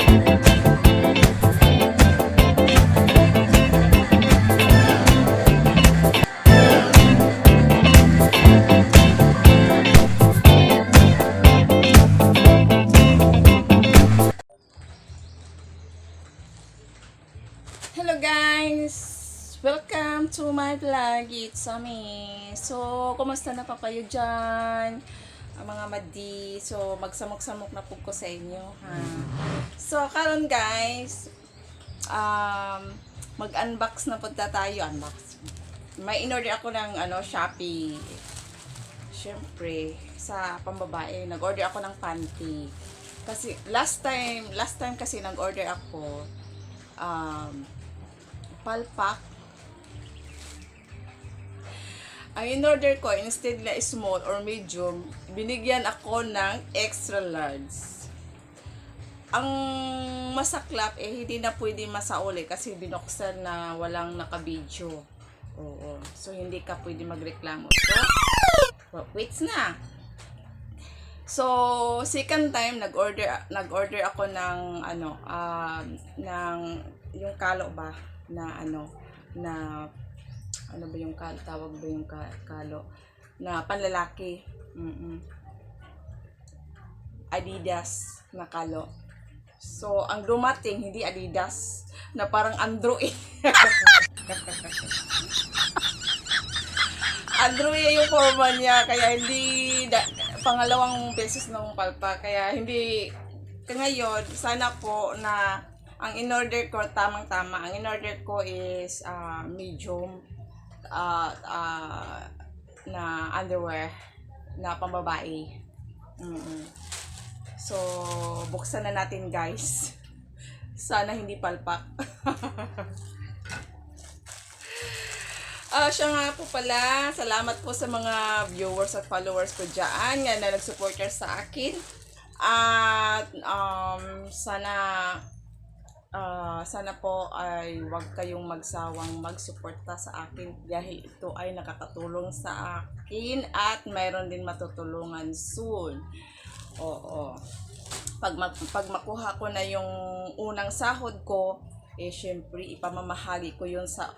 Hello guys! Welcome to my vlog. It's Ami. So, kumusta na pa kayo dyan? Ang mga madi. So, magsamok-samok na po ko sa inyo. Ha? So, karon guys, mag-unbox na punta tayo. Unbox. May in-order ako ng Shopee. Siyempre, sa pambabae, nag-order ako ng panty. Kasi, last time kasi nag-order ako, palpak. Ang in-order ko, instead na small or medium, binigyan ako ng extra large. Ang masaklap, hindi na pwede masauli kasi binuksan na walang nakabidyo. Oo. So, hindi ka pwede magreklamo. So, wait na. So, second time, nag-order ako ng, ng, yung kalo ba? Na ano ba yung tawag ba yung kalo na panlalaki. Adidas na kalo. So ang dumating hindi Adidas, na parang Android. Android yung forma niya, kaya hindi pangalawang beses nung palpa, kaya hindi ngayon. Sana po na ang in-order ko, tamang-tama. Ang in-order ko is medium na underwear na pambabae. So, buksan na natin guys. Sana hindi palpak. Siya nga po pala, salamat po sa mga viewers at followers ko dyan na nag-supporter sa akin. At sana po ay wag kayong magsawang magsuporta sa akin dahil ito ay nakakatulong sa akin at mayroon din matutulungan soon. Oo. Pag makuha ko na yung unang sahod ko, syempre ipamamahagi ko yun sa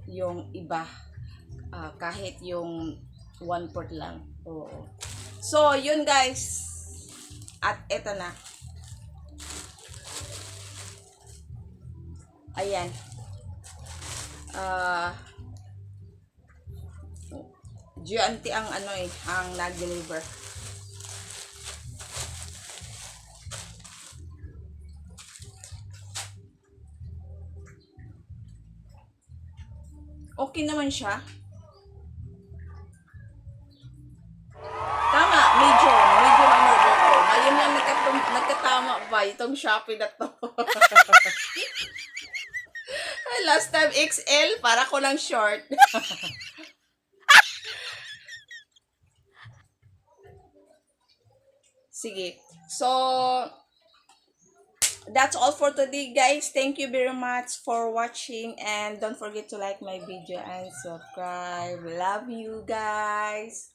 yung iba. Kahit yung 1/4 lang. Oo. So, yun guys. At eto na. Ayan. Gianti ang ang nag-deliver. Okay naman siya. Tama, medium ang order ko. Ngayon lang nagkatama ba itong Shopee na to. Last time XL, para ko lang short. Sige. So, that's all for today guys. Thank you very much for watching and don't forget to like my video and subscribe. Love you guys.